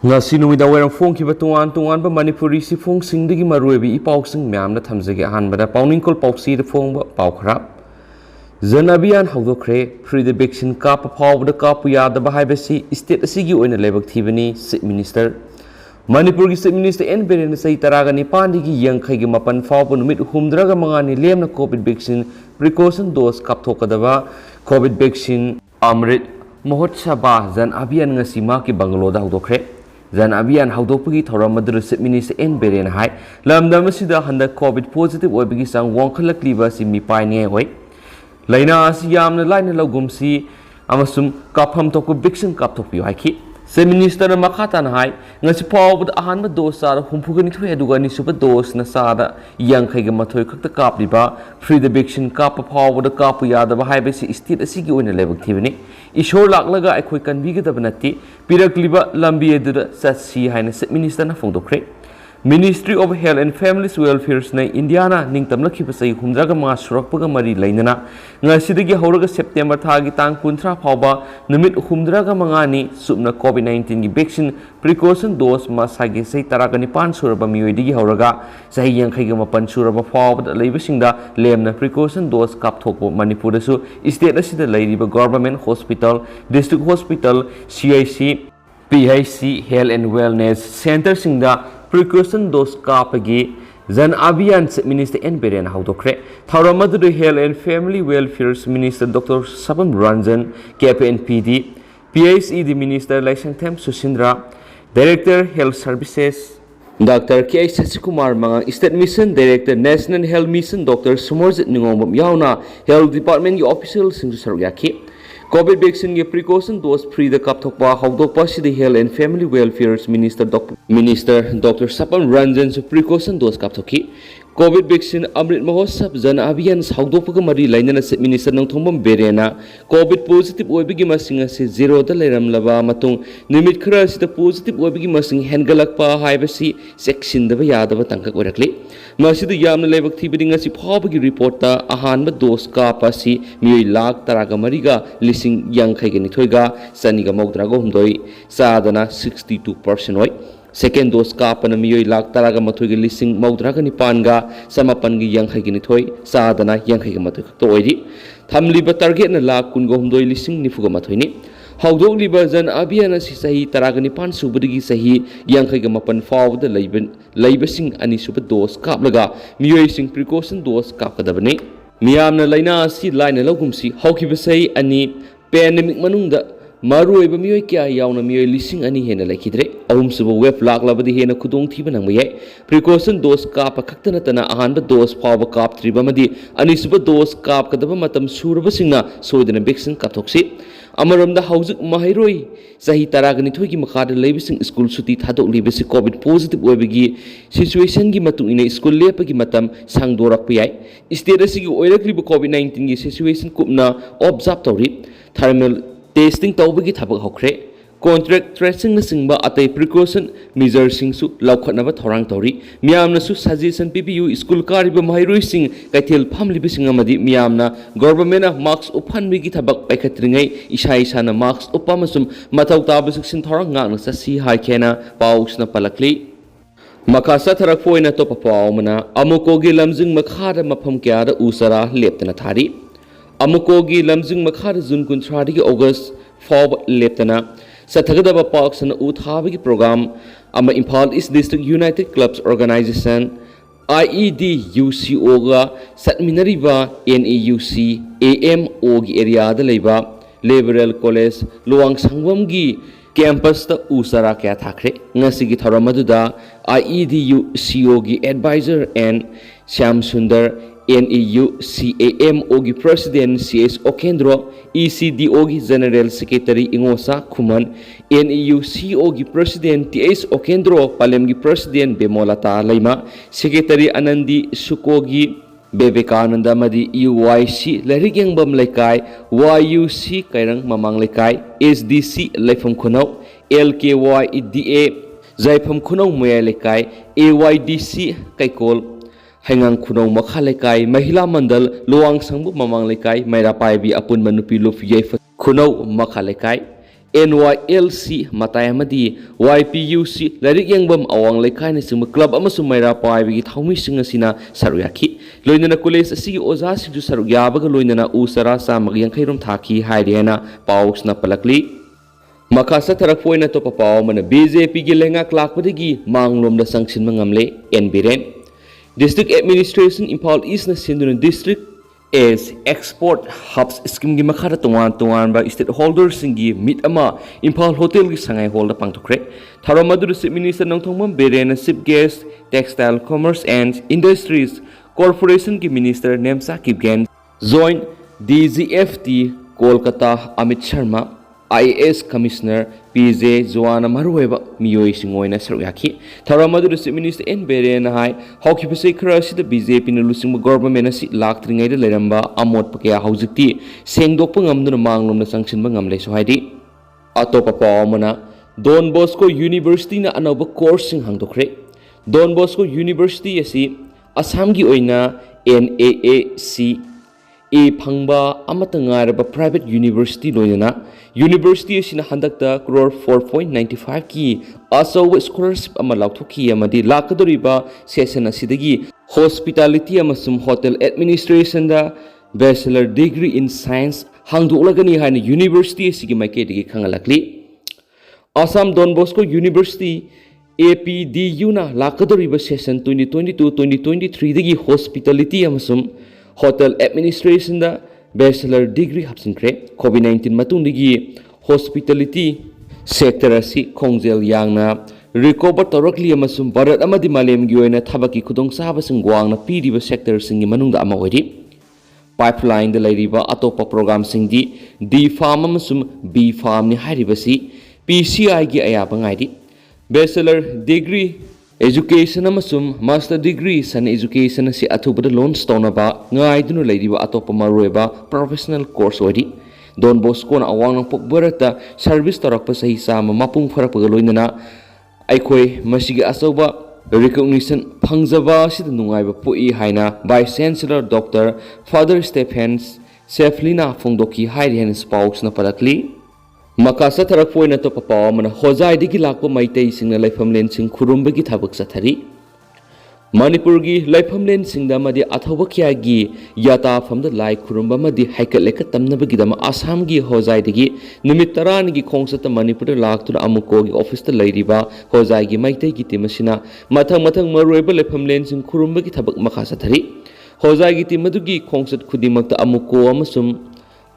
ngasi numida wairang phongkhiba tungan manipuri si phongsingi maruebi ipausing myamna thamjage ahanbada pawningkol pausi de phongba paukhrap jan abiyan hawdokre free the vaccine kap phawda kap yadaba haibasi state asigi oina lebak thibani chief minister manipur gi chief minister n beren sai taraga ni pandigi yangkhai gi mapan phawba numit humdraga mangani lemna covid vaccine precaution dose kapthokadaba covid vaccine amrit mohotsaba jan abiyan ngasi ma ki bangaloda hawdokre jan abiyan hawdokpagi thoram madru chief minister n beren hai lamdam asida handa covid positive oibagi sang wangkhalakliba si mipai ne hoi laina asi yamna laina logumsi amasum kapham toku vaccine kapthokpiyo haiki chief minister makhatan hai ngasi pawbud ahanba dose sar humphugani thoi aduga ni suba dose na sada yangkhai ga mathoi khakta kapliba free the vaccine kap pawbud kap yadaba haibasi state asigi oina lebak thibani ishor laklaga akhoi kanbigada banati pirakliba lambi edu satsi haina chief minister na phongdokre Ministry of Health and Families Welfare na Indiana ningtamlakhiba sai humdraga ma surakpaga mari lainana ngasidagi hawraga September thagi tang 13 phawba numit humdraga mangani subna COVID-19 gi vaccine precaution dose ma sage sai taraga nipan suraba miyoidigi hawraga sai yangkhai ga mapan suraba phawba leibasingda lemna precaution dose kapthokbo Manipur su state asida leiriba government hospital district hospital CIC PIC Health and Wellness Center singda precaution dose kapagi jan abiyan minister n beren hawdokre thauramadu Health and Family Welfare Minister Dr. Sabam Ranjan KPNPD PICD Minister Laisangthem Susindra Director Health Services Dr. K. Sasikumar Mangang State Mission Director National Health Mission Dr. Sumorjit Ningomam Yauna Health Department officials sing saryaki COVID vaccine ge precaution dose free the kapthokpa hawdokpa si the Health and Family Welfare Minister Dr. Sapam Ranjan su precaution dose kapthoki COVID vaccine Amrit Mahotsav jan abiyan hawdokpaga mari lainana chief minister nangthombam berena COVID positive oibigi masing se zero da leiramlaba matung nimit khara sida positive oibigi masing hengalakpa haibasi seksindaba yadaba tangkak orakli masida yamna lebak thibidi ngasi phawbagi report ta ahanba dose ka pasi miyoi lakh taraga mariga lising yangkhai ga nithoiga saniga mawdraga humdoi sadana 62% oi second dose ka pana miyoi lakh taraga mathoi ga lising mawdraga nipanga samapan gi yangkhai gi nithoi sadana yangkhai ga mathoi to oiri thamliba target na lakh kungo humdoi lising nifuga mathoi ni hawdok liba jan abiyan asi sahi taraga nipan subudigi sahi yangkhai ga mapan fawda leibasing ani suba dose kaplaga miyoi sing precaution dose kapkadabani miyamna laina asi laina logumsi hawkibasai ani pandemic manungda maruoiba miyoi kya yauna miyoi lising ani hena laikidre ahum suba web laklabadi hena khudong thiba nangmayai precaution dose kapa khaktana tana ahanba dose phawba kap triba madi ani suba dose kap kadaba matam suraba singna soidana vaccine kapthoksi amaramda haujuk mahairoi sahi taragani thoigi makhada leibising school suti thadok libisi covid positive oibigi situation gi matung ina school lepagi matam sangdorak piyai state asigi oirakliba covid 19 gi situation kupna observe tawri thermal testing tawbagi thabak hokre contract tracing na singba atai precaution measures singsu laukhatnaba thorang tawri miyamna su suggestion ppu school kariba mahairoi sing kaithel phamlibi sing amadi miyamna government of marks uphan bigi thabak paikhatringai isa na marks upamasum mathau tabu section thorang ngakna sasi haikena pausna palakli makasa tharak foina to papaumana amukogi lamjing makhada mafam kyada usara leptana thari amukogi lamjing makhada jun 13 gi august fob leptana Sathagadaba Parks and Uthabagi program ama Imphal East District United Clubs Organization IEDUCO ga Satminariba NEUC AMO gi area da leiba Liberal College Luang Sangwam gi campus ta usara kya thakre ngasi gi thoramaduda IEDUCO gi advisor and Syam Sundar NEUCAMO gi President CS Okendro ECDO gi General Secretary Ingosa Kuman NEUCO gi President TS Okendro Palem gi President Bemolata Laima Secretary Anandi Suko gi Bebekananda Madi UYC Larigyang Bam Laikai YUC Kairang Mamang Laikai SDC Laifam Khunau LKYDA Zaifam Khunau Moya Laikai AYDC Kaikol Hangang Khunau Makha Laikai Mahila Mandal Luang Sangbu Mamang Laikai Maira Paibi Apun Manupi Luf Yef Khunau Makha Laikai NYLC matai amadi YPUC larik yangbam awang laikai na singba club amasung mayra paibagi thaumi singa sina saruyaki loinana college asigi oza singju saruyabaga loinana usara samag yankairom thaki haidena pausna palakli makasa tarakpoina to papaw mana BJP gi lenga klakpadagi manglom da sangsin mangamle NBREN District Administration Impal East na sinduna district as export hubs scheme gi makhara tongan ba stakeholders singi meet ama Impal Hotel gi sangai hall da pangthokre tharamadu Chief Minister Nongthongmam Beren Chief Guest Textile Commerce and Industries Corporation ki Minister Nemsa Kipgen joint DGFT Kolkata Amit Sharma IAS Commissioner PJ Joanna Marueba Miyoi Singoina Saruyaki Taramadu Chief Minister N Beren Hai Hockey Pasai Krasi the BJP Nulusing government as Lactring Ada Leramba Amot Pakea Hauzikti Sengdok Pangam the Manglum the Sanction Bangam Lesohidi Atopa Paumana Don Bosco University na Anoba coursing Hangdokre Don Bosco University asi Asamgi Oina NAAC A Pangba Amatangaraba Private University Loyana University asina handakta crore 4.95 ki asawa scholarship ama lauthoki amadi lakadoriba session asidagi hospitality amasum hotel administration da bachelor degree in science hangdolagani haina university asigi maiketigi khangalakli Assam Don Bosco University APDU na lakadoriba session 2022-2023 dagi hospitality amasum hotel administration da bachelor degree hapsinkre COVID-19 matungdagi hospitality sector asi khongjel yangna recover torakli amasum bharat amadi malemgi oina thabaki khudong sabasing gwangna piriba sector singi manungda ama oiri pipeline da leiriba atopa program singdi D farm amasum B farm ni hairibasi PCI gi ayaba ngaidi bachelor degree Education amasum master degree san education asi athubada launch tonaba ngaidunu leiriba atopa marueba professional course odi Don Bosco na awang pok barata service tarakpa sahi sama mapung farapga loinana aikoi masigi asoba recognition phangjaba sid nungaiba poi haina Vice Chancellor Dr. Father Stephens Seflina Fongdoki hairihan spokes na palakli Makasa tarakpoina to papaw mana hozai digi lakpa maitai singna laifamlen sing khurumbagi thabak sathari Manipur gi laifamlen singda madi athoba kya gi yata famda lai khurumba madi haikal leka tamnabagi dama Assam gi hozai digi numit taran gi khongsata Manipur laktu amuko gi office ta lairiba hozai gi maitai gi timasina mathang marueba laifamlen sing khurumbagi thabak makasa thari hozai gi timadugi khongsat khudimakta amuko amasum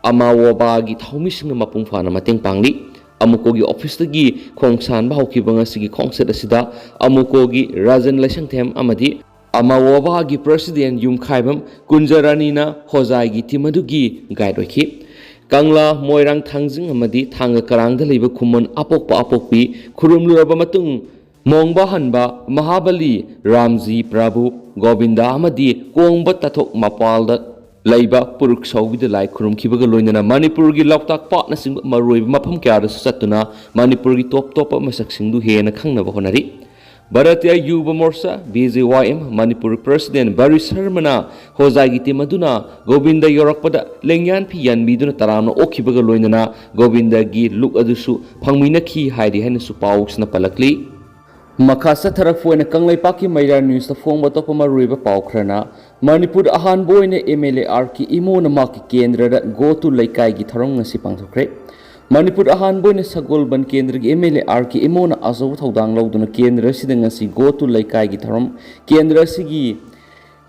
Amawaba gi thaumising na mapung fana mateng pangli amuko gi office gi khongsan ba hoki banga sigi khongset asida amuko gi Rajan Laisangthem amadi Amawaba gi president Yum Khaibam Kunjarani na hozai gi timadu gi guide oiki Kangla Moirang Thangjing amadi Thanga Karang da leiba khumon apokpi khurumluraba matung Mongba hanba Mahabali Ramji Prabhu Govinda amadi Kongba tathok mapalda Laiba Puruk Saubida Lai Kurum Kibaga Loinana Manipur gi Loktak Partner Sing Maroi Mapam Kyada Satuna Manipur gi top Masak Singdu Hena Kangnaba Honari Bharatiya Yuba Morsa BJYM Manipur President Barry Sharmana Hozai gi Timaduna Govinda Yorakpada Lengyan Piyan Biduna Tarana Okibaga Loinana Govinda gi Luk Adusu Pangmina Ki Haidi Hena Supaux na Palakli Makasa tarakfoina kanglai paki Mayra News ta phongba topa maruiba paukhrana Manipur ahan boine MLA RK imo na maki kendra da go to laikai gi tharong ngasi pangthokre Manipur ahan boine sagolban kendra gi MLA RK imo na azo thodang lawduna kendra sida ngasi go to laikai gi tharom kendra sigi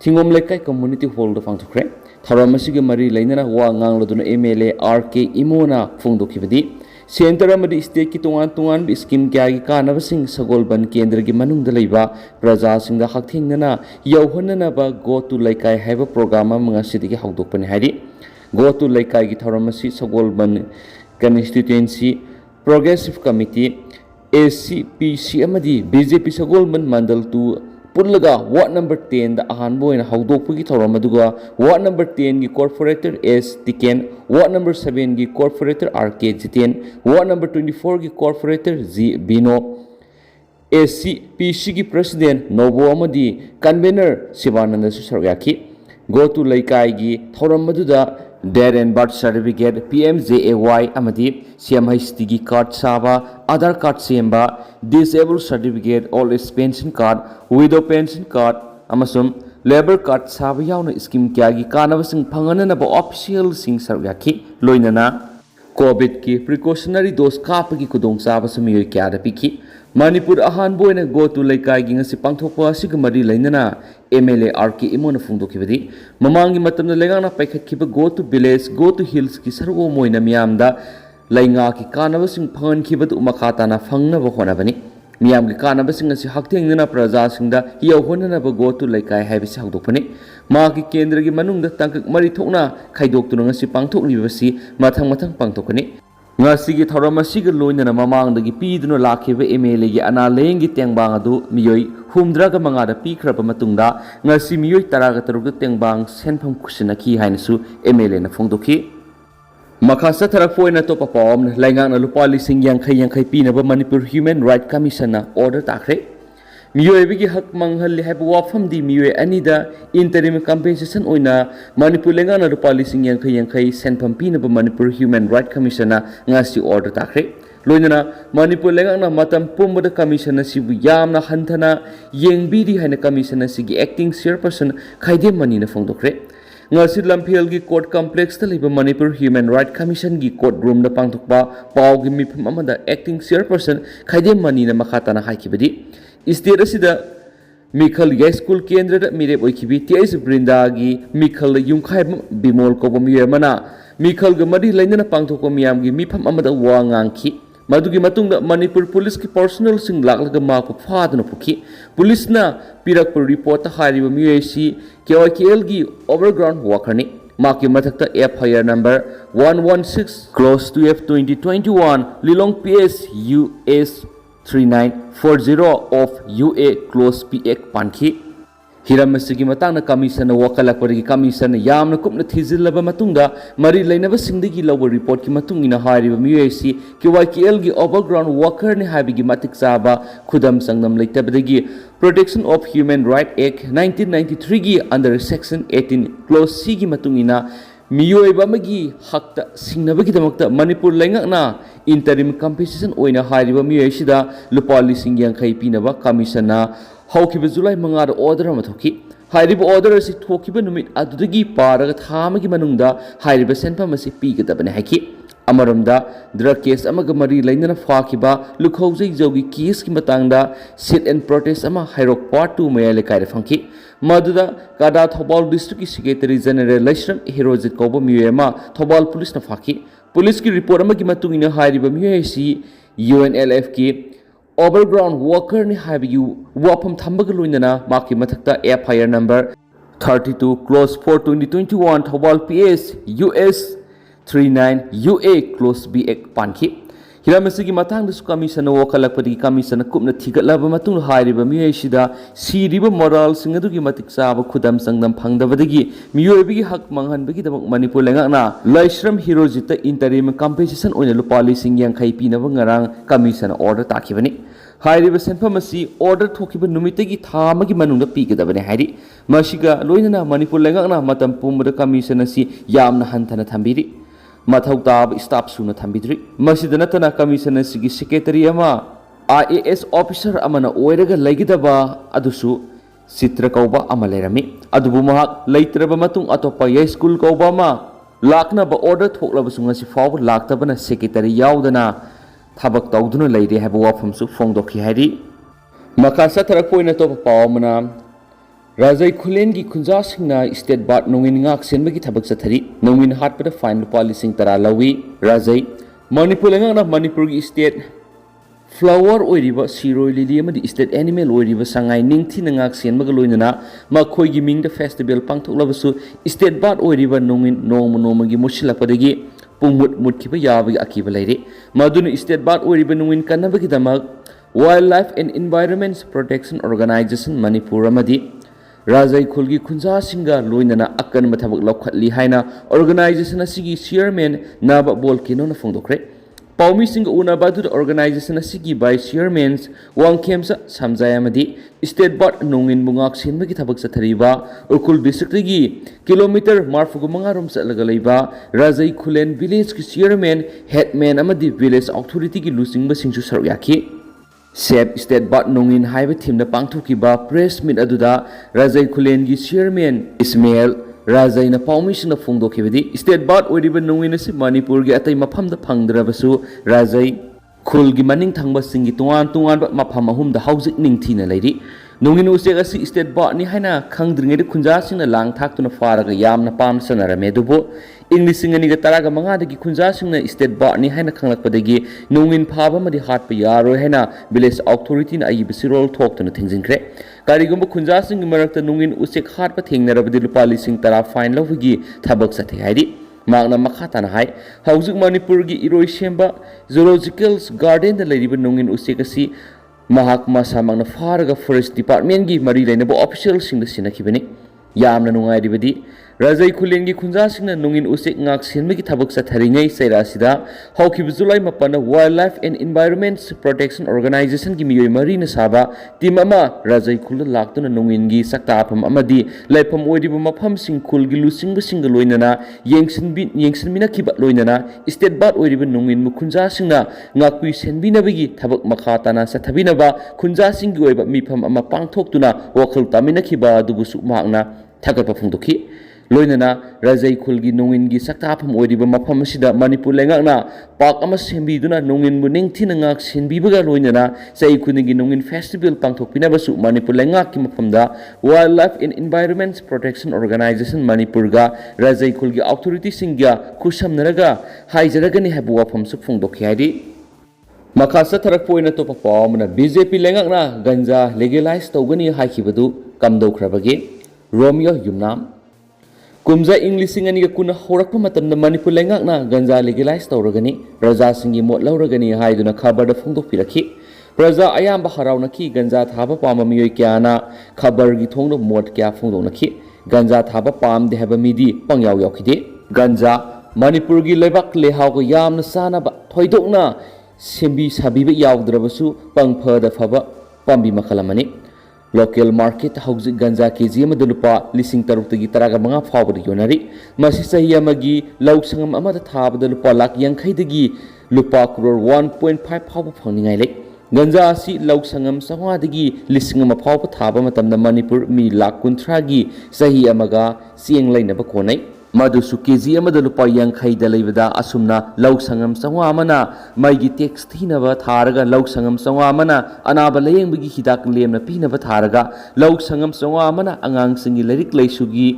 thingom laikai community hall da pangthokre tharom asigi mari lainana wa ngangloduna MLA RK imo na phongdokibadi Center amadi state ki tungan bi scheme kya gi kanabasing sagolban kendra gi manungda leiba praja singda hakthingna yauhonana ba go to laikai haiba program amanga sidigi hawdokpani hari go to laikai gi tharamasi sagolban constituency progressive committee ACPC amadi BJP sagolban mandal tu Pulaga Ward number 10 the ahanbo in Hawdokpugi Toramaduga Ward number 10 gi corporator S Tiken Ward number 7 gi corporator RK Jiten Ward number 24 gi corporator Z Bino ACPC gi president Nobo Amadi convener Sivananda Susaryaki go to Laikai gi Toramaduda death and birth certificate PMJAY amadi CMHT gi card saba Aadhaar card semba disabled certificate old age pension card widow pension card amasum labor card saba yauna scheme kya gi kanabasing phangananaba official sing sargyaki loinana COVID ki precautionary dose kap gi kudong saba sumi kya da piki Manipur ahan boina go to laikai gi ngasi pangthokpa asiga mari lainana MLA RK imona phungdokibadi mamangi matamna lengana paikhatkiba go to village go to hills ki sarwo moina miyamda lainga ki kanabasing phangankibadu makhatana phangnaba honabani miyam gi kanabasing asi haktengnana praja singda yawhonana ba go to laikai haibisi hagdokpani ma ki kendra gi manungda tangkak mari thokna khaidoktu ngasi pangthoklibasi mathang mathang pangtokani ngasi gi thoram asiga loinana mamangdagi piduna lakhiba MLA gi ana lengi tengbang adu miyoi humdraga mangada pikraba matungda ngasi miyoi taraga tarugda tengbang senpham kusina ki hainasu MLA na phongdoki Makasa tarak poina to papom laingang na lupa lising yang khay pinaba Manipur Human Rights Commission na order takre miyoi bigi hak manghal haiba wafam di miyoi anida interim compensation oina Manipur lengang na lupa lising yang khay senpham pinaba Manipur Human Rights Commission na ngasi order takre loinana Manipur lengang na matam pumbada commission na sibu yamna hantana yengbidi haina commission na sigi acting chairperson khaide mani na phongdokre ngasi lamphel gi court complex ta liba Manipur Human Rights Commission gi court room na pangthokpa paw gi mifam amada acting chairperson khaide mani na makhatana haikibadi state asida mikhal high school kendra da mirep oikibi tis Brinda gi mikhal yungkhai Bimol ko bomiyamana mikhal ga mari lainana pangthokpa miyam gi mifam amada wa ngangki madugi matungda Manipur police ki personnel sing laklaga maku phaduna pukhi police na pirak per report ta hariba miyesi KYKL gi overground worker ni maki mathakta FIR number 116/2F2021 Lilong PS US 3940 of UA close PX pankhi hiram masigi matangna commission wakalakpari commission yamna kupna thizillaba matungda mari lainaba singdagi lawa report ki matungina hariba MUAC KYKL gi overground worker ni habigi matik saba khudam sangnam leitabadagi Protection of Human Rights Act 1993 gi under section 18 clause C gi matungina miyoi bamagi hakta singnabagi damakta Manipur laingakna interim compensation oina hariba MUAC sida lupa lising yankhai pinaba commission na haukiba July mangada order ama thoki hairiba order asi thokiba numit adudagi paraga thamagi manungda hairiba senpham asi pigadabane haiki amaramda drug case amaga mari lainana phakhiba lukhaujai jogi case ki matangda sit and protest ama hairok part 2 mayale kaire phangki maduda kada Thobal district ki secretary general Laisram Herojit kobo miema Thobal police na phaki police ki report amagi matungina hairiba miesi UNLF ki overground worker ni habiyu wapam thambaga loinana maki mathakta FIR number 32/4/2021 Thobal PS US 39 UA close BX pankhi hiramasi matang su commission wakalakpadi commission kupna thigatlaba matung hairiba miyesida siriba moral singadu gi matik saba khudam sangdam phangdabadagi miyoibigi hak manghanbagi damak Manipur lengakna Laisram Herojita interim compensation oina lupali singyang khai pinaba ngarang commission order takibani hairiba senpham asi order thokiba numitagi thamagi manungda pigadabane hairi masiga loinana Manipur lengakna matam pumbada commission asi yamna hanthana thambiri mathau tab staff suna thambidri masida natana commission asigi secretary ama IAS officer amana oiraga laigidaba adusu Sitra kauba ama lerami adubu mahak leitraba matung atopa high school kauba ma lakna ba order thoklaba sunga si faw laktabana secretary yaudana thabak tawduna leire haba wafamsu phongdokhi hari makasa tarak poina to pawmana Rajai Khulengi Khunja Singna State Bart Nongin Ngak Senbagi Thabak Sathari Nongin Hatpada Fine Lupa Lising Tara Lawi Rajai Manipur Lengana Manipur State Flower Oiriba Siroi Lili Amadi State Animal Oiriba Sangai Ningthi Ngak Senbaga Loinana Makhoi gi Mingda Festival Pangthoklabasu State Bart Oiriba Nongin Nongmagi Musilapadagi Pungmut Mutkiba Yabagi Akiba Leire Maduna State Bart Oiriba Nongin Kanabagi Damak Wildlife and Environment Protection Organization Manipur Amadi Rajai Khulgi Khunja Singa Loinana Akan Mathabak Lokhatli Haina Organization Asigi Chairman Naba Bolkino na Phongdokre ꯄꯥꯎꯃꯤꯁꯤꯡꯒ ꯎꯅꯕ ꯑꯗꯨꯗ organisation ꯑꯁꯤꯒꯤ vice chairman Wangkhemcha ꯁꯝꯖꯥꯏ ꯑꯃꯗꯤ state birth ꯅꯣꯡꯏꯟꯕꯨ ꯉꯥꯛꯁꯦꯟꯕꯒꯤ ꯊꯕꯛ ꯆꯠꯊꯔꯤꯕ Ukhrul ꯗꯤꯁꯇ꯭ꯔꯤꯛꯇꯒꯤ kilometre 45 ꯆꯠꯂꯒ ꯂꯩꯕ ꯔꯥꯖꯩ ꯈꯨꯂꯦꯟ ꯚꯤꯂꯦꯖꯀꯤ chairman ꯍꯦꯗꯃꯦꯟ ꯑꯃꯗꯤ village ꯑꯣꯊꯣꯔꯤꯇꯤꯒꯤ ꯂꯨꯆꯤꯡꯕꯁꯤꯡꯁꯨ ꯁꯔꯨꯛ ꯌꯥꯈꯤ꯫ ꯁꯦꯞ ꯁ꯭ꯇꯦꯠ ꯕꯥꯔꯠ ꯅꯣꯡꯏꯟ ꯍꯥꯏꯕ ꯊꯤꯝꯗ ꯄꯥꯡꯊꯣꯛꯈꯤꯕ ꯄ꯭ꯔꯦꯁ ꯃꯤꯠ ꯑꯗꯨꯗ ꯔꯥꯖꯩ ꯈꯨꯂꯦꯟꯒꯤ ꯆꯤꯌꯔꯃꯦꯟ ꯏꯁꯃꯦꯜ ꯔꯥꯖꯩꯅ ꯄꯥꯎꯃꯤꯁꯤꯡꯅ ꯐꯣꯡꯗꯣꯛꯈꯤꯕꯗꯤ ꯁ꯭ꯇꯦꯠ ꯕꯥꯔꯠ ꯑꯣꯏꯔꯤꯕ ꯅꯣꯡꯏꯟ ꯑꯁꯤ ꯃꯅꯤꯄꯨꯔꯒꯤ ꯑꯇꯩ ꯃꯐꯝꯗ ꯐꯪꯗ꯭ꯔꯕꯁꯨ ꯔꯥꯖꯩ ꯈꯨꯜꯒꯤ ꯃꯅꯤꯡ ꯊꯪꯕꯁꯤꯡꯒꯤ ꯇꯣꯉꯥꯟ ꯇꯣꯉꯥꯟꯕ ꯃꯐꯝ ꯑꯍꯨꯝꯗ ꯍꯧꯖꯤꯛ ꯅꯤꯡꯊꯤꯅ ꯂꯩꯔꯤ꯫ ꯅꯣꯡꯏꯟ ꯎꯆꯦꯛ ꯑꯁꯤ ꯁ꯭ꯇꯦꯠ ꯕꯥꯔꯠꯅꯤ ꯍꯥꯏꯅ ꯈꯪꯗ꯭ꯔꯤꯉꯩꯗ ꯈꯨꯟꯖꯥꯁꯤꯡꯅ ꯂꯥꯡ ꯊꯥꯛꯇꯨꯅ ꯐꯥꯔꯒ ꯌꯥꯝꯅ ꯄꯥꯝꯅ ꯆꯠꯅꯔꯝꯃꯦ ꯑꯗꯨꯕꯨ ꯏꯪ 2015ꯗꯒꯤ ꯈꯨꯟꯖꯥꯁꯤꯡꯅ ꯁ꯭ꯇꯦꯠ ꯕꯥꯔꯠꯅꯤ ꯍꯥꯏꯅ ꯈꯪꯂꯛꯄꯗꯒꯤ ꯅꯣꯡꯏꯟ ꯐꯥꯕ ꯑꯃꯗꯤ ꯍꯥꯠꯄ ꯌꯥꯔꯣꯏ ꯍꯥꯏꯅ ꯚꯤꯂꯦꯖ ꯑꯣꯊꯣꯔꯤꯇꯤꯅ ꯑꯏꯕ ꯆꯤꯔꯣꯜ ꯊꯣꯛꯇꯨꯅ ꯊꯤꯡꯖꯤꯟꯈ꯭ꯔꯦ꯫ ꯀꯔꯤꯒꯨꯝꯕ ꯈꯨꯟꯖꯥꯁꯤꯡꯒꯤ ꯃꯔꯛꯇ ꯅꯣꯡꯏꯟ ꯎꯆꯦꯛ ꯍꯥꯠꯄ ꯊꯦꯡꯅꯔꯕꯗꯤ ꯂꯨꯄꯥ 10,000 ꯐꯥꯏꯟ ꯂꯧꯕꯒꯤ ꯊꯕꯛ ꯆꯠꯊꯩ ꯍꯥꯏꯔꯤ꯫ ꯃꯍꯥꯛꯅ ꯃꯈꯥ ꯇꯥꯅ ꯍꯥꯏ ꯍꯧꯖꯤꯛ ꯃꯅꯤꯄꯨꯔꯒꯤ ꯏꯔꯣꯏꯁꯦꯝꯕ ꯖꯨꯂꯣꯖꯤꯀꯦꯜ ꯒꯥꯔꯗꯦꯟꯗ ꯂꯩꯔꯤꯕ ꯅꯣꯡꯏꯟ ꯎꯆꯦꯛ ꯑꯁꯤ ꯃꯍꯥꯛ ꯃꯁꯥꯃꯛꯅ ꯐꯥꯔꯒ ꯐꯣꯔꯦꯁꯠ ꯗꯤꯄꯥꯔꯠꯃꯦꯟꯠꯒꯤ ꯃꯔꯤ ꯂꯩꯅꯕ ꯑꯣꯐꯤꯁꯤꯌꯦꯜꯁꯤꯡꯗ ꯁꯤꯟꯅꯈꯤꯕꯅꯤ꯫ ꯌꯥꯝꯅ ꯅꯨꯡꯉꯥꯏꯔꯤꯕꯗꯤ ꯔꯥꯖꯩ ꯈꯨꯂꯦꯟꯒꯤ ꯈꯨꯟꯖꯥꯁꯤꯡꯅ ꯅꯣꯡꯏꯟ ꯎꯆꯦꯛ ꯉꯥꯛ ꯁꯦꯟꯕꯒꯤ ꯊꯕꯛ ꯆꯠꯊꯔꯤꯉꯩ ꯆꯩꯔꯥ ꯑꯁꯤꯗ ꯍꯧꯈꯤꯕ ꯖꯨꯂꯥꯏ 7ꯗ wild life and environment protection ꯑꯣꯔꯒꯅꯥꯏꯖꯦꯁꯟꯒꯤ ꯃꯤꯑꯣꯏ 4ꯅ ꯁꯥꯕ ꯇꯤꯝ ꯑꯃ ꯔꯥꯖꯩ ꯈꯨꯜꯗ ꯂꯥꯛꯇꯨꯅ ꯅꯣꯡꯏꯟꯒꯤ ꯆꯥꯛꯇꯥꯐꯝ ꯑꯃꯗꯤ ꯂꯩꯐꯝ ꯑꯣꯏꯔꯤꯕ ꯃꯐꯝꯁꯤꯡ ꯈꯨꯜꯒꯤ ꯂꯨꯆꯤꯡꯕꯁꯤꯡꯒ ꯂꯣꯏꯅꯅ ꯌꯦꯡꯁꯤꯟꯃꯤꯟꯅꯈꯤꯕ ꯂꯣꯏꯅꯅ ꯁ꯭ꯇꯦꯠ ꯕꯥꯔꯠ ꯑꯣꯏꯔꯤꯕ ꯅꯣꯡꯏꯟꯕꯨ ꯈꯨꯟꯖꯥꯁꯤꯡꯅ ꯉꯥꯛꯄꯤ ꯁꯦꯟꯕꯤꯅꯕꯒꯤ ꯊꯕꯛ ꯃꯈꯥ ꯇꯥꯅ ꯆꯠꯊꯕꯤꯅꯕ ꯈꯨꯟꯖꯥꯁꯤꯡꯒꯤ ꯑꯣꯏꯕ ꯃꯤꯐꯝ ꯑꯃ ꯄꯥꯡꯊꯣꯛꯇꯨꯅ ꯋꯥꯈꯜ ꯇꯥꯃꯤꯟꯅꯈꯤꯕ ꯑꯗꯨꯕꯨꯁꯨ ꯃꯍꯥꯛꯅ ꯊꯥꯒꯠꯄ ꯐꯣꯡꯗꯣꯛꯈꯤ꯫ ꯂꯣꯏꯅꯅ ꯔꯥꯖꯩ ꯈꯨꯜꯒꯤ ꯅꯣꯡꯏꯟꯒꯤ ꯆꯥꯛꯇꯥꯐꯝ ꯑꯣꯏꯔꯤꯕ ꯃꯐꯝ ꯑꯁꯤꯗ ꯃꯅꯤꯄꯨꯔ ꯂꯩꯉꯥꯛꯅ ꯄꯥꯔꯛ ꯑꯃ ꯁꯦꯝꯕꯤꯗꯨꯅ ꯅꯣꯡꯏꯟꯕꯨ ꯅꯤꯡꯊꯤꯅ ꯉꯥꯛ ꯁꯦꯟꯕꯤꯕꯒ ꯂꯣꯏꯅꯅ ꯆꯍꯤ ꯈꯨꯗꯤꯡꯒꯤ ꯅꯣꯡꯏꯟ ꯐꯦꯁꯇꯤꯚꯦꯜ ꯄꯥꯡꯊꯣꯛꯄꯤꯅꯕꯁꯨ ꯃꯅꯤꯄꯨꯔ ꯂꯩꯉꯥꯛꯀꯤ ꯃꯐꯝꯗ wild life and environment protection organisation ꯃꯅꯤꯄꯨꯔꯒ ꯔꯥꯖꯩ ꯈꯨꯜꯒꯤ ꯑꯣꯊꯣꯔꯤꯇꯤꯁꯤꯡꯒ ꯈꯨꯠꯁꯝꯅꯔꯒ ꯍꯥꯏꯖꯔꯒꯅꯤ ꯍꯥꯏꯕ ꯋꯥꯐꯝꯁꯨ ꯐꯣꯡꯗꯣꯛꯈꯤ ꯍꯥꯏꯔꯤ꯫ ꯃꯈꯥ ꯆꯠꯊꯔꯛꯄ ꯑꯣꯏꯅ ꯑꯇꯣꯞꯄ ꯄꯥꯎ ꯑꯃꯅ ꯕꯤꯖꯦꯄꯤ ꯂꯩꯉꯥꯛꯅ ꯒꯟꯖꯥ ꯂꯤꯒꯦꯂꯥꯏꯖ ꯇꯧꯒꯅꯤ ꯍꯥꯏꯈꯤꯕꯗꯨ ꯀꯝꯗꯧꯈ꯭ꯔꯕꯒꯦ? ꯔꯣꯃꯤꯌꯣ ꯌꯨꯝꯅꯥꯝ ꯀꯨꯝꯖꯥ ꯏꯪ 2020 ꯍꯧꯔꯛꯄ ꯃꯇꯝꯗ ꯃꯅꯤꯄꯨꯔ ꯂꯩꯉꯥꯛꯅ ꯒꯟꯖꯥ ꯂꯤꯒꯦꯂꯥꯏꯖ ꯇꯧꯔꯒꯅꯤ, ꯄ꯭ꯔꯖꯥꯁꯤꯡꯒꯤ ꯃꯣꯠ ꯂꯧꯔꯒꯅꯤ ꯍꯥꯏꯗꯨꯅ ꯈꯕꯔꯗ ꯐꯣꯡꯗꯣꯛꯄꯤꯔꯛꯈꯤ꯫ ꯄ꯭ꯔꯖꯥ ꯑꯌꯥꯝꯕ ꯍꯔꯥꯎꯅꯈꯤ꯫ ꯒꯟꯖꯥ ꯊꯥꯕ ꯄꯥꯝꯕ ꯃꯤꯑꯣꯏ ꯀꯌꯥꯅ ꯈꯕꯔꯒꯤ ꯊꯣꯡꯗ ꯃꯣꯠ ꯀꯌꯥ ꯐꯣꯡꯗꯣꯛꯅꯈꯤ꯫ ꯒꯟꯖꯥ ꯊꯥꯕ ꯄꯥꯝꯗꯦ ꯍꯥꯏꯕ ꯃꯤꯗꯤ ꯄꯪꯌꯥꯎ ꯌꯥꯎꯈꯤꯗꯦ꯫ ꯒꯟꯖꯥ ꯃꯅꯤꯄꯨꯔꯒꯤ ꯂꯩꯕꯥꯛ ꯂꯩꯍꯥꯎꯒ ꯌꯥꯝꯅ ꯆꯥꯅꯕ, ꯊꯣꯏꯗꯣꯛꯅ ꯁꯦꯝꯕꯤ ꯁꯥꯕꯤꯕ ꯌꯥꯎꯗ꯭ꯔꯕꯁꯨ ꯄꯪꯐꯗ ꯐꯕ ꯄꯥꯝꯕꯤ ꯃꯈꯜ ꯑꯃꯅꯤ꯫ ꯂꯣꯀꯦꯜ ꯃꯥꯔꯀꯦꯠ ꯍꯧꯖꯤꯛ ꯒꯟꯖꯥ ꯀꯦꯖꯤ ꯑꯃꯗ ꯂꯨꯄꯥ 3,000ꯗꯒꯤ 15,000 ꯐꯥꯎꯕꯗ ꯌꯣꯟꯅꯔꯤ꯫ ꯃꯁꯤ ꯆꯍꯤ ꯑꯃꯒꯤ ꯂꯧ ꯁꯪꯒꯝ ꯑꯃꯗ ꯊꯥꯕꯗ ꯂꯨꯄꯥ 1,50,000ꯗꯒꯤ ꯂꯨꯄꯥ ꯀ꯭ꯔꯣꯔ 1.5 ꯐꯥꯎꯕ ꯐꯪꯅꯤꯡꯉꯥꯏ ꯂꯩ꯫ ꯒꯟꯖꯥ ꯑꯁꯤ ꯂꯧ ꯁꯪꯒꯝ 500ꯗꯒꯤ 1,000 ꯐꯥꯎꯕ ꯊꯥꯕ ꯃꯇꯝꯗ ꯃꯅꯤꯄꯨꯔ ꯃꯤ 1,50,000ꯒꯤ ꯆꯍꯤ ꯑꯃꯒ ꯆꯦꯡ ꯂꯩꯅꯕ ꯀꯣꯟꯅꯩ꯫ ꯃꯗꯨꯁꯨ ꯀꯦꯖꯤ ꯑꯃꯗ ꯂꯨꯄꯥ 50ꯗ ꯂꯩꯕꯗ ꯑꯁꯨꯝꯅ ꯂꯧ ꯁꯪꯒꯝ 500 ꯑꯃꯅ ꯃꯩꯒꯤ ꯇꯦꯛꯁ ꯊꯤꯅꯕ ꯊꯥꯔꯒ ꯂꯧ ꯁꯪꯒꯝ 500 ꯑꯃꯅ ꯑꯅꯥꯕ ꯂꯥꯌꯦꯡꯕꯒꯤ ꯍꯤꯗꯥꯛ ꯂꯦꯝꯅ ꯄꯤꯅꯕ ꯊꯥꯔꯒ ꯂꯧ ꯁꯪꯒꯝ 500 ꯑꯃꯅ ꯑꯉꯥꯡꯁꯤꯡꯒꯤ ꯂꯥꯏꯔꯤꯛ ꯂꯥꯏꯁꯨꯒꯤ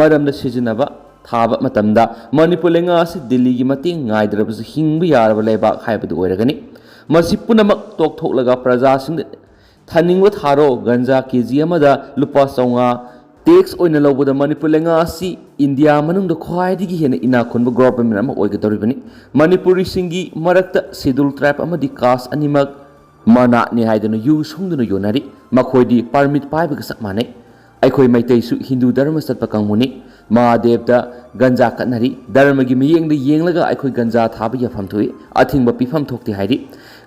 ꯃꯔꯝꯗ ꯁꯤꯖꯤꯟꯅꯕ ꯊꯥꯕ ꯃꯇꯝꯗ ꯃꯅꯤꯄꯨꯔ ꯂꯩꯉꯥꯛ ꯑꯁꯤ ꯗꯤꯜꯂꯤꯒꯤ ꯃꯇꯦꯡ ꯉꯥꯏꯗ꯭ꯔꯕꯁꯨ ꯍꯤꯡꯕ ꯌꯥꯔꯕ ꯂꯩꯕꯥꯛ ꯍꯥꯏꯕꯗꯨ ꯑꯣꯏꯔꯒꯅꯤ꯫ ꯃꯁꯤ ꯄꯨꯝꯅꯃꯛ ꯇꯣꯛꯊꯣꯛꯂꯒ ꯄ꯭ꯔꯖꯥꯁꯤꯡꯗ ꯊꯥꯅꯤꯡꯕ ꯊꯥꯔꯣ, ꯒꯟꯖꯥ ꯀꯦꯖꯤ ꯑꯃꯗ ꯂꯨꯄꯥ 500 ꯇꯦꯛꯁ ꯑꯣꯏꯅ ꯂꯧꯕꯗ ꯃꯅꯤꯄꯨꯔ ꯂꯩꯉꯥꯛ ꯑꯁꯤ ꯏꯟꯗꯤꯌꯥ ꯃꯅꯨꯡꯗ ꯈ꯭ꯋꯥꯏꯗꯒꯤ ꯍꯦꯟꯅ ꯏꯅꯥꯛ ꯈꯨꯟꯕ ꯒꯣꯚꯔꯟꯃꯦꯟꯠ ꯑꯃ ꯑꯣꯏꯒꯗꯧꯔꯤꯕꯅꯤ꯫ ꯃꯅꯤꯄꯨꯔꯤꯁꯤꯡꯒꯤ ꯃꯔꯛꯇ ꯁꯦꯗꯨꯜ ꯇ꯭ꯔꯥꯏꯕ ꯑꯃꯗꯤ ꯀꯥꯁꯠ ꯑꯅꯤꯃꯛ ꯃꯅꯥꯠꯅꯤ ꯍꯥꯏꯗꯨꯅ ꯌꯨ ꯁꯨꯡꯗꯨꯅ ꯌꯣꯟꯅꯔꯤ꯫ ꯃꯈꯣꯏꯗꯤ ꯄꯔꯃꯤꯠ ꯄꯥꯏꯕꯒ ꯆꯞ ꯃꯥꯟꯅꯩ꯫ ꯑꯩꯈꯣꯏ ꯃꯩꯇꯩꯁꯨ ꯍꯤꯟꯗꯨ ꯙꯔꯃ ꯆꯠꯄ ꯀꯥꯡꯕꯨꯅꯤ꯫ ꯃꯍꯥꯗꯦꯕꯗ ꯒꯟꯖꯥ ꯀꯠꯅꯔꯤ꯫ ꯙꯔꯃꯒꯤ ꯃꯤꯠꯌꯦꯡꯗ ꯌꯦꯡꯂꯒ ꯑꯩꯈꯣꯏ ꯒꯟꯖꯥ ꯊꯥꯕ ꯌꯥꯐꯝ ꯊꯣꯛꯏ, ꯑꯊꯤꯡꯕ ꯄꯤꯐꯝ ꯊꯣꯛꯇꯦ ꯍꯥꯏꯔꯤ꯫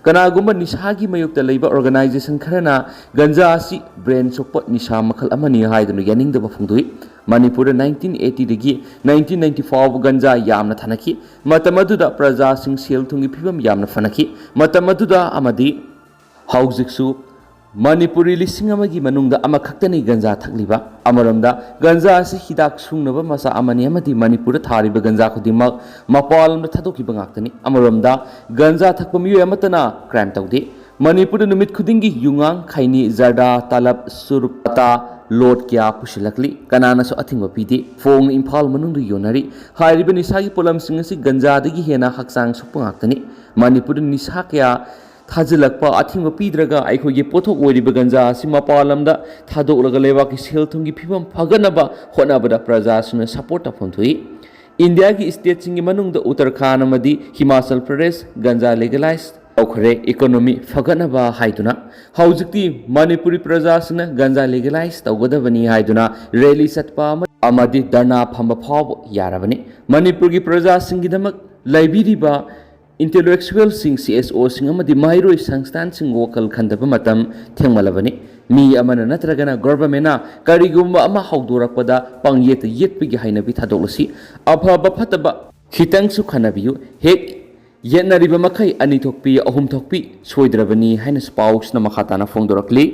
ꯀꯅꯥꯒꯨꯝꯕ ꯅꯤꯁꯥꯒꯤ ꯃꯥꯌꯣꯛꯇ ꯂꯩꯕ ꯑꯣꯔꯒꯅꯥꯏꯖꯦꯁꯟ ꯈꯔꯅ ꯒꯟꯖꯥ ꯑꯁꯤ ꯕ꯭ꯔꯦꯟ ꯁꯣꯛꯄ ꯅꯤꯁꯥ ꯃꯈꯜ ꯑꯃꯅꯤ ꯍꯥꯏꯗꯨꯅ ꯌꯥꯅꯤꯡꯗꯕ ꯐꯣꯡꯗꯣꯛꯏ꯫ ꯃꯅꯤꯄꯨꯔꯗ 1980ꯗꯒꯤ 1990 ꯐꯥꯎꯕ ꯒꯟꯖꯥ ꯌꯥꯝꯅ ꯊꯥꯅꯈꯤ꯫ ꯃꯇꯝ ꯑꯗꯨꯗ ꯄ꯭ꯔꯖꯥꯁꯤꯡ ꯁꯦꯜ ꯊꯨꯝꯒꯤ ꯐꯤꯕꯝ ꯌꯥꯝꯅ ꯐꯅꯈꯤ꯫ ꯃꯇꯝ ꯑꯗꯨꯗ ꯑꯃꯗꯤ ꯍꯧꯖꯤꯛꯁꯨ ꯃꯅꯤꯄꯨꯔꯤ 1,000ꯒꯤ ꯃꯅꯨꯡꯗ ꯑꯃꯈꯛꯇꯅꯤ ꯒꯟꯖꯥ ꯊꯛꯂꯤꯕ꯫ ꯑꯃꯔꯣꯝꯗ ꯒꯟꯖꯥ ꯑꯁꯤ ꯍꯤꯗꯥꯛ ꯁꯨꯡꯅꯕ ꯃꯆꯥ ꯑꯃꯅꯤ ꯑꯃꯗꯤ ꯃꯅꯤꯄꯨꯔꯗ ꯊꯥꯔꯤꯕ ꯒꯟꯖꯥ ꯈꯨꯗꯤꯡꯃꯛ ꯃꯄꯥꯟꯂꯣꯝꯗ ꯊꯥꯗꯣꯛꯈꯤꯕ ꯉꯥꯛꯇꯅꯤ꯫ ꯑꯃꯔꯣꯝꯗ ꯒꯟꯖꯥ ꯊꯛꯄ ꯃꯤꯑꯣꯏ ꯑꯃꯠꯇꯅ ꯀ꯭ꯔꯥꯏꯝ ꯇꯧꯗꯦ꯫ ꯃꯅꯤꯄꯨꯔꯗ ꯅꯨꯃꯤꯠ ꯈꯨꯗꯤꯡꯒꯤ ꯌꯨꯉꯥꯡ, ꯈꯩꯅꯤ, ꯖꯔꯗꯥ, ꯇꯂꯕ, ꯆꯨꯔꯨꯞ, ꯄꯇꯥ, ꯂꯣꯠ ꯀꯌꯥ ꯄꯨꯁꯤꯜꯂꯛꯂꯤ꯫ ꯀꯅꯥꯅꯁꯨ ꯑꯊꯤꯡꯕ ꯄꯤꯗꯦ꯫ ꯐꯣꯡꯅ ꯏꯝꯐꯥꯜ ꯃꯅꯨꯡꯗ ꯌꯣꯟꯅꯔꯤ꯫ ꯍꯥꯏꯔꯤꯕ ꯅꯤꯁꯥꯒꯤ ꯄꯣꯠꯂꯝꯁꯤꯡ ꯑꯁꯤ ꯒꯟꯖꯥꯗꯒꯤ ꯍꯦꯟꯅ ꯍꯛꯆꯥꯡ ꯁꯣꯛꯄ ꯉꯥꯛꯇꯅꯤ꯫ ꯃꯅꯤꯄꯨꯔꯗ ꯅꯤꯁꯥ kaya ꯊꯥꯖꯤꯜꯂꯛꯄ ꯑꯊꯤꯡꯕ ꯄꯤꯗ꯭ꯔꯒ ꯑꯩꯈꯣꯏꯒꯤ ꯄꯣꯠꯊꯣꯛ ꯑꯣꯏꯔꯤꯕ ꯒꯟꯖꯥ ꯑꯁꯤ ꯃꯄꯥꯟ ꯂꯝꯗ ꯊꯥꯗꯣꯛꯂꯒ ꯂꯩꯕꯥꯛꯀꯤ ꯁꯦꯜ ꯊꯨꯝꯒꯤ ꯐꯤꯕꯝ ꯐꯒꯠꯅꯕ ꯍꯣꯠꯅꯕꯗ ꯄ꯭ꯔꯖꯥꯁꯤꯡꯅ ꯁꯄꯣꯔꯠ ꯇꯧꯐꯝ ꯊꯣꯛꯏ꯫ ꯏꯟꯗꯤꯌꯥꯒꯤ ꯁ꯭ꯇꯦꯠꯁꯤꯡꯒꯤ ꯃꯅꯨꯡꯗ ꯎꯠꯇꯔꯈꯥꯟꯗ ꯑꯃꯗꯤ ꯍꯤꯃꯥꯆꯜ ꯄ꯭ꯔꯗꯦꯁ ꯒꯟꯖꯥ ꯂꯤꯒꯦꯂꯥꯏꯖ ꯇꯧꯈ꯭ꯔꯦ ꯏꯀꯣꯅꯣꯃꯤ ꯐꯒꯠꯅꯕ ꯍꯥꯏꯗꯨꯅ꯫ ꯍꯧꯖꯤꯛꯇꯤ ꯃꯅꯤꯄꯨꯔꯤ ꯄ꯭ꯔꯖꯥꯁꯤꯡꯅ ꯒꯟꯖꯥ ꯂꯤꯒꯦꯂꯥꯏꯖ ꯇꯧꯒꯗꯕꯅꯤ ꯍꯥꯏꯗꯨꯅ ꯔꯦꯂꯤ ꯆꯠꯄ ꯑꯃꯗꯤ ꯙꯔꯅꯥ ꯐꯝꯕ ꯐꯥꯎꯕ ꯌꯥꯔꯕꯅꯤ꯫ ꯃꯅꯤꯄꯨꯔꯒꯤ ꯄ꯭ꯔꯖꯥꯁꯤꯡꯒꯤꯗꯃꯛ ꯂꯩꯕꯤꯔꯤꯕ intellectual CSO amadi mairoi sangstan wakal khandaba matam thengmalabani mi amana natragana government karigumba ama hawdorakpada pangyet yetpigi hainabi thadolasi afaba phataba khitang su khanabiyu hek yenariba makai ani thokpi ahum thokpi soidrabani haina spouse na makhatana fongdorakli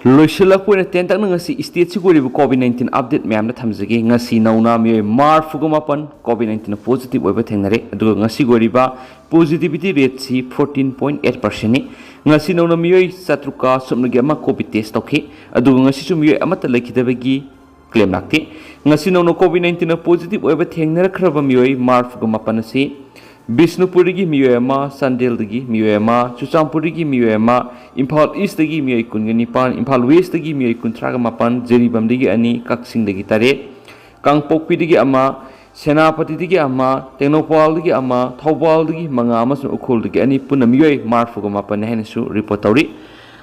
loisilakpoina tentak na ngasi state siguribu COVID-19 update mayam na thamjagi ngasi nauna mi mar fugumapan COVID-19 positive oiba thengnare adu ngasi goriba positivity rate si 14.8% ni ngasi nauna mi satruka sumnagi ama covid test tokhi adu ngasi su mi amata laikidabagi claim nakti ngasi nauna COVID-19 positive oiba thengnara khraba mi mar fugumapan si Bisnupurigi miyama Sandelgi miyama Chuchampurigi miyama Imphal East dagi miyai kungani pan Imphal West dagi miyai kuntraga mapan Jeribam dagi ani Kaksing dagi tare Kangpokpi dagi ama Senapati dagi ama Tenopal dagi ama Thawbal dagi manga amasung ukhul dagi ani punna miyai marfuga mapan hainasu report tawri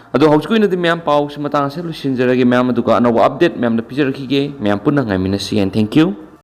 ado hauskoi na di miyam pau simatang sa lusinjaragi miyam aduga anawa update miyam na pijaraki ge miyam punna ngai minasi and thank you